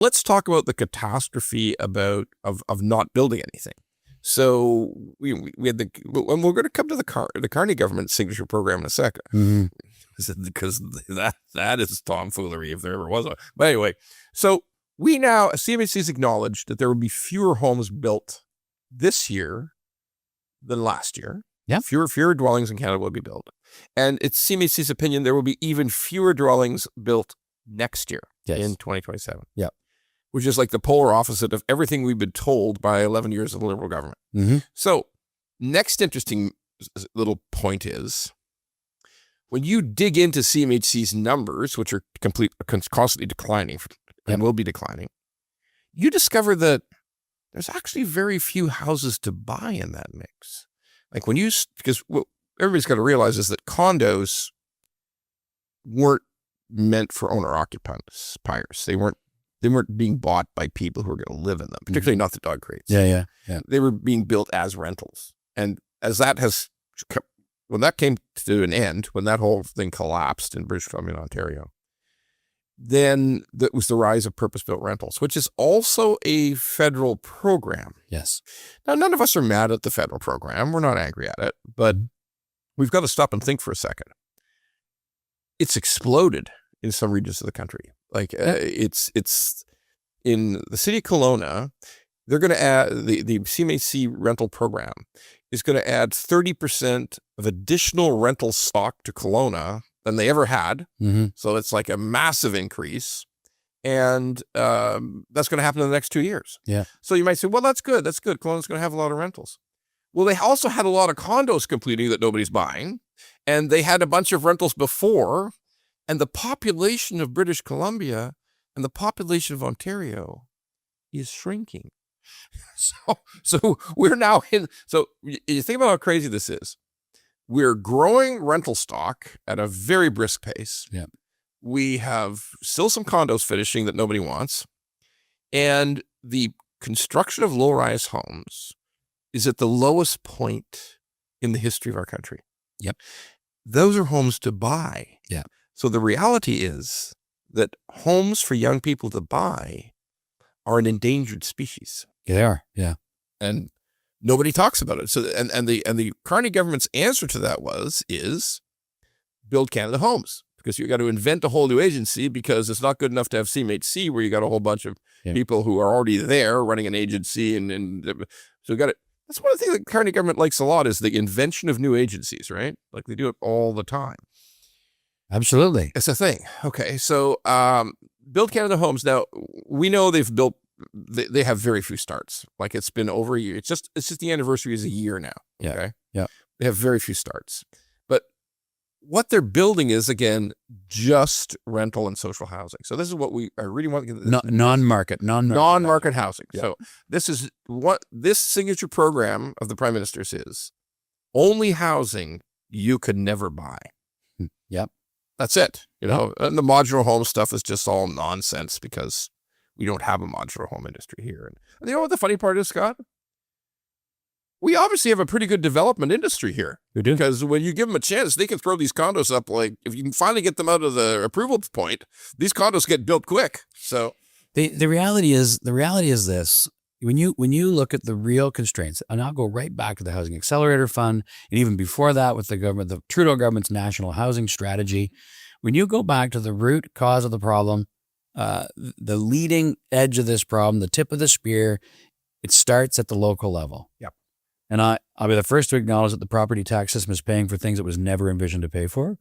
let's talk about the catastrophe of not building anything. So we had and we're going to come to the Carney government signature program in a second, because that is tomfoolery if there ever was one. But anyway, so we now, CMHC's acknowledged that there will be fewer homes built this year than last year. Yeah. Fewer dwellings in Canada will be built. And it's CMHC's opinion there will be even fewer dwellings built next year in 2027. Yeah. Which is like the polar opposite of everything we've been told by 11 years of Liberal government. So next interesting little point is, when you dig into CMHC's numbers, which are constantly declining and will be declining, you discover that there's actually very few houses to buy in that mix. Like because what everybody's got to realize is that condos weren't meant for owner-occupiers. They weren't being bought by people who are going to live in them, particularly not the dog crates. Yeah. They were being built as rentals. And as when that came to an end, when that whole thing collapsed in British Columbia and Ontario, then that was the rise of purpose-built rentals, which is also a federal program. Yes. Now, none of us are mad at the federal program. We're not angry at it, but we've got to stop and think for a second. It's exploded in some regions of the country. Like it's in the city of Kelowna, they're going to add the CMHC rental program is going to add 30% of additional rental stock to Kelowna than they ever had. So it's like a massive increase. And that's going to happen in the next 2 years. Yeah. So you might say, well, that's good. Kelowna's going to have a lot of rentals. Well, they also had a lot of condos completing that nobody's buying. And they had a bunch of rentals before. And the population of British Columbia and the population of Ontario is shrinking. So we're now so you think about how crazy this is. We're growing rental stock at a very brisk pace. Yeah. We have still some condos finishing that nobody wants. And the construction of low-rise homes is at the lowest point in the history of our country. Yep. Those are homes to buy. Yeah. So the reality is that homes for young people to buy are an endangered species. Yeah, they are. Yeah. And nobody talks about it. So and the Carney government's answer to that is build Canada Homes, because you got to invent a whole new agency, because it's not good enough to have CMHC where you got a whole bunch of people who are already there running an agency and so you got it. That's one of the things the Carney government likes a lot, is the invention of new agencies, right? Like they do it all the time. Absolutely. It's a thing. Okay. So build Canada Homes. Now we know they've built, they have very few starts. Like it's been over a year. It's just the anniversary is a year now. Yeah. Okay. Yeah. They have very few starts, but what they're building is, again, just rental and social housing. So this is what I really want to get. Non-market housing. Yeah. So this is what this signature program of the Prime Minister's is: only housing you could never buy. Yep. That's it. And the modular home stuff is just all nonsense, because we don't have a modular home industry here. And you know what the funny part is, Scott? We obviously have a pretty good development industry here. We do. Because when you give them a chance, they can throw these condos up. Like, if you can finally get them out of the approval point, these condos get built quick. So the reality is this: when you look at the real constraints, and I'll go right back to the Housing Accelerator Fund, and even before that with the Trudeau government's national housing strategy, when you go back to the root cause of the problem, the leading edge of this problem, the tip of the spear, it starts at the local level. Yep. And I'll be the first to acknowledge that the property tax system is paying for things it was never envisioned to pay for.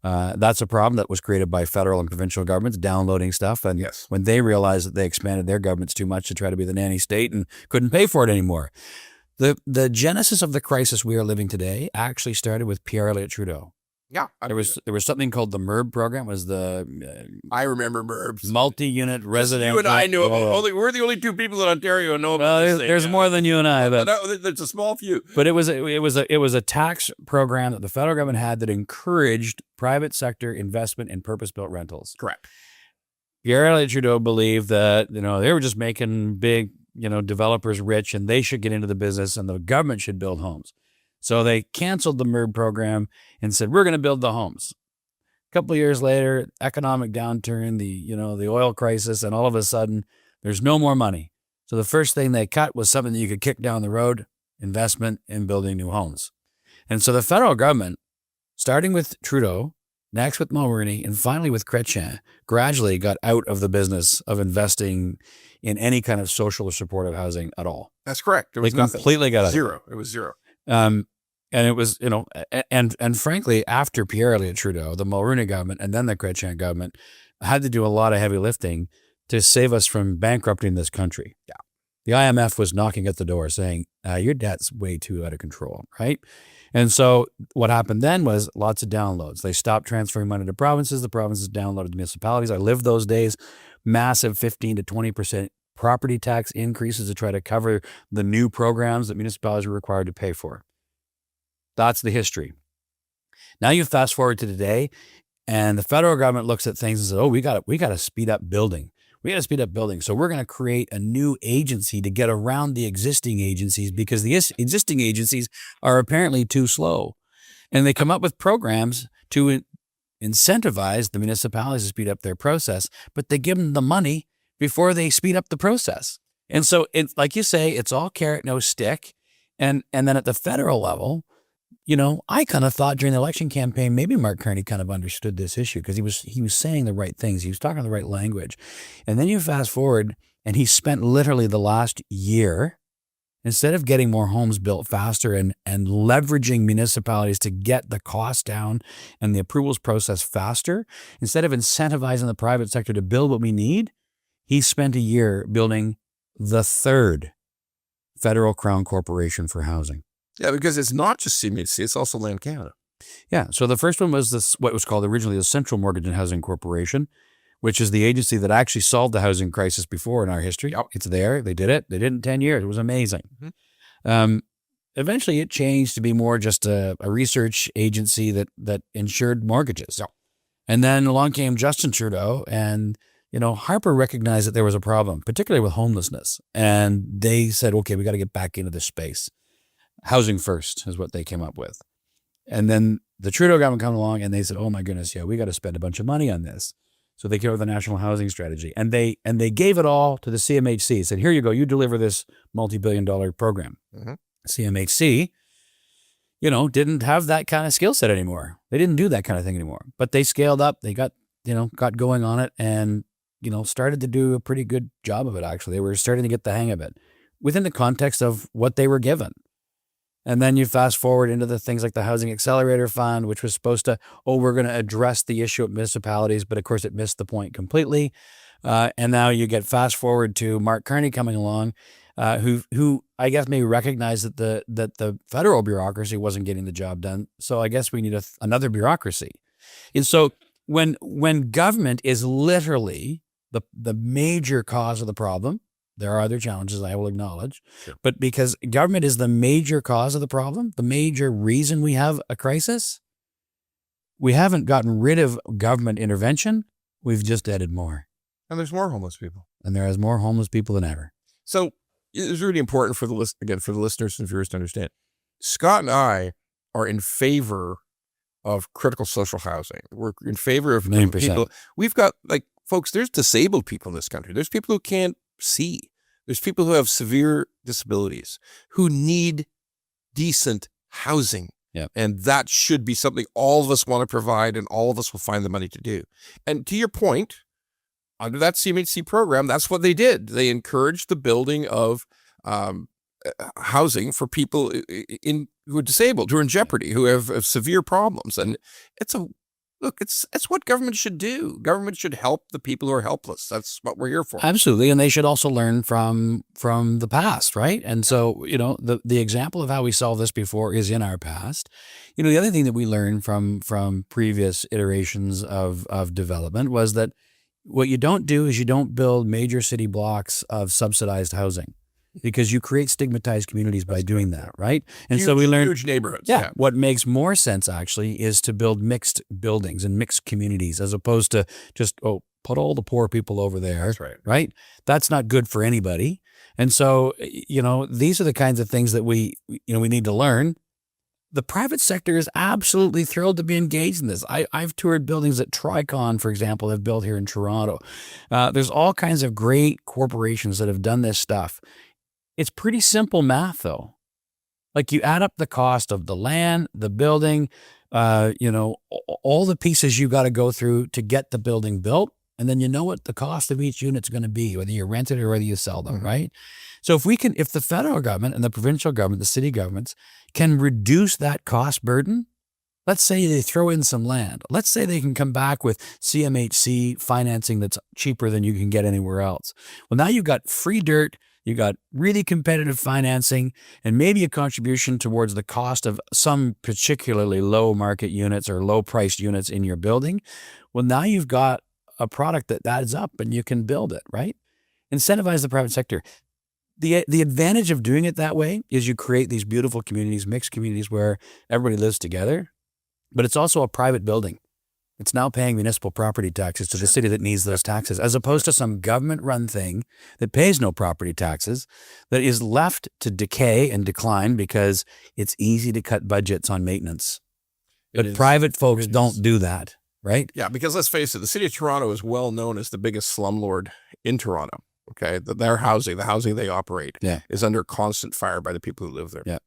That's a problem that was created by federal and provincial governments downloading stuff. And when they realized that they expanded their governments too much to try to be the nanny state and couldn't pay for it anymore. The genesis of the crisis we are living today actually started with Pierre Elliott Trudeau. Yeah. There was something called the MERB program. Was the I remember MERBs. Multi-unit residential. You and I knew it. We're the only two people in Ontario who know about this. There's more than you and I. But there's a small few. But it was a tax program that the federal government had that encouraged private sector investment in purpose-built rentals. Correct. Pierre Elliott Trudeau believed that they were just making big developers rich, and they should get into the business, and the government should build homes. So they canceled the MERB program and said, we're going to build the homes. A couple of years later, economic downturn, the oil crisis, and all of a sudden There's no more money. So the first thing they cut was something that you could kick down the road, investment in building new homes. And so the federal government, starting with Trudeau, next with Mulroney, and finally with Critic, gradually got out of the business of investing in any kind of social or supportive housing at all. That's correct. They completely got out. Zero. It was zero. And it was, and frankly, after Pierre Elliott Trudeau, the Mulroney government and then the Critic government had to do a lot of heavy lifting to save us from bankrupting this country. Yeah. The IMF was knocking at the door saying, your debt's way too out of control, right? And so what happened then was lots of downloads. They stopped transferring money to provinces. The provinces downloaded municipalities. I lived those days. Massive 15 to 20% property tax increases to try to cover the new programs that municipalities were required to pay for. That's the history. Now you fast forward to today, and the federal government looks at things and says, we got to speed up building. We got to speed up building. So we're going to create a new agency to get around the existing agencies because the existing agencies are apparently too slow. And they come up with programs to incentivize the municipalities to speed up their process, but they give them the money before they speed up the process. And so it's like you say, it's all carrot, no stick. And then at the federal level, I kind of thought during the election campaign, maybe Mark Carney kind of understood this issue because he was saying the right things. He was talking the right language. And then you fast forward and he spent literally the last year, instead of getting more homes built faster and leveraging municipalities to get the cost down and the approvals process faster, instead of incentivizing the private sector to build what we need, he spent a year building the third federal Crown Corporation for housing. Yeah, because it's not just CMHC, it's also Land Canada. Yeah, so the first one was what was called originally the Central Mortgage and Housing Corporation, which is the agency that actually solved the housing crisis before in our history. Yep. It's there. They did it. They did it in 10 years. It was amazing. Mm-hmm. Eventually, it changed to be more just a research agency that insured mortgages. Yep. And then along came Justin Trudeau, and Harper recognized that there was a problem, particularly with homelessness. And they said, okay, we got to get back into this space. Housing first is what they came up with. And then the Trudeau government came along and they said, oh my goodness, we got to spend a bunch of money on this. So they came up with the National Housing Strategy. And they gave it all to the CMHC. Said, here you go, you deliver this multi-billion-dollar program. Mm-hmm. CMHC, didn't have that kind of skill set anymore. They didn't do that kind of thing anymore. But they scaled up, they got going on it and, started to do a pretty good job of it, actually. They were starting to get the hang of it within the context of what they were given. And then you fast forward into the things like the Housing Accelerator Fund, which was supposed to, we're going to address the issue of municipalities, but of course it missed the point completely. And now you get fast forward to Mark Carney coming along, who I guess may recognize that the federal bureaucracy wasn't getting the job done. So I guess we need another bureaucracy. And so when government is literally the major cause of the problem, there are other challenges I will acknowledge, sure. But because government is the major cause of the problem, the major reason we have a crisis, we haven't gotten rid of government intervention. We've just added more. And there's more homeless people. And there is more homeless people than ever. So it's really important for the listeners and viewers to understand. Scott and I are in favor of critical social housing. We're in favor of people. We've got, folks, there's disabled people in this country. There's people who can't see. There's people who have severe disabilities who need decent housing. Yep. And that should be something all of us want to provide and all of us will find the money to do. And to your point, under that CMHC program, that's what they did. They encouraged the building of housing for people who are disabled, who are in jeopardy, who have severe problems. And it's what government should do. Government should help the people who are helpless. That's what we're here for. Absolutely. And they should also learn from the past, right? And so, the example of how we solved this before is in our past. The other thing that we learned from previous iterations of development was that what you don't do is you don't build major city blocks of subsidized housing, because you create stigmatized communities by doing that, right? And so we learned huge neighborhoods. Yeah, what makes more sense actually is to build mixed buildings and mixed communities, as opposed to just put all the poor people over there. That's right. Right? That's not good for anybody. And so these are the kinds of things that we need to learn. the private sector is absolutely thrilled to be engaged in this. I've toured buildings that Tricon, for example, have built here in Toronto. There's all kinds of great corporations that have done this stuff. It's pretty simple math, though. Like, you add up the cost of the land, the building, all the pieces you got to go through to get the building built. And then you know what the cost of each unit's going to be, whether you rent it or whether you sell them, right? So if the federal government and the provincial government, the city governments can reduce that cost burden, let's say they throw in some land. Let's say they can come back with CMHC financing that's cheaper than you can get anywhere else. Well, now you've got free dirt, you got really competitive financing, and maybe a contribution towards the cost of some particularly low market units or low priced units in your building. Well, now you've got a product that adds up and you can build it, right? Incentivize the private sector. The advantage of doing it that way is you create these beautiful communities, mixed communities where everybody lives together, but it's also a private building. It's now paying municipal property taxes to the city that needs those taxes, as opposed to some government-run thing that pays no property taxes, that is left to decay and decline because it's easy to cut budgets on maintenance. But private folks don't do that, right? Yeah, because let's face it, the city of Toronto is well known as the biggest slumlord in Toronto. Okay, their housing, the housing they operate, is under constant fire by the people who live there. Yeah.